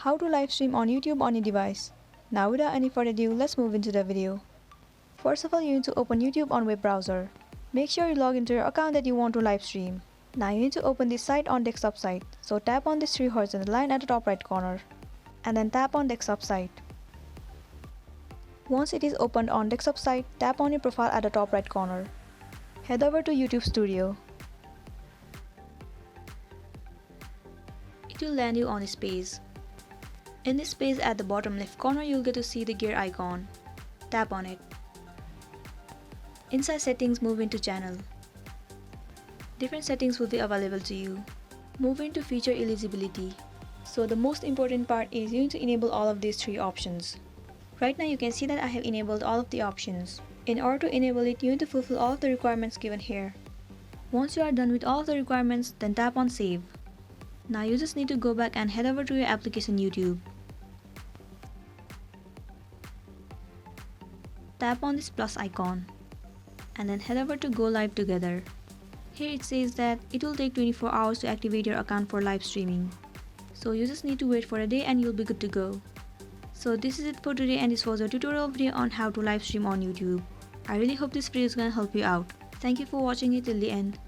How to live stream on YouTube on your device. Now without any further ado, let's move into the video. First of all, you need to open YouTube on web browser. Make sure you log into your account that you want to live stream. Now you need to open this site on desktop site. So tap on this three horizontal line at the top right corner. And then tap on desktop site. Once it is opened on desktop site, tap on your profile at the top right corner. Head over to YouTube Studio. It will land you on this page. In this page at the bottom left corner, you'll get to see the gear icon. Tap on it. Inside settings, move into channel. Different settings will be available to you. Move into feature eligibility. So the most important part is you need to enable all of these three options. Right now you can see that I have enabled all of the options. In order to enable it, you need to fulfill all of the requirements given here. Once you are done with all of the requirements, then tap on save. Now you just need to go back and head over to your application YouTube. Tap on this plus icon and then head over to go live together. Here it says that it will take 24 hours to activate your account for live streaming. So you just need to wait for a day and you'll be good to go. So this is it for today, and this was a tutorial video on how to live stream on YouTube. I really hope this video is gonna help you out. Thank you for watching it till the end.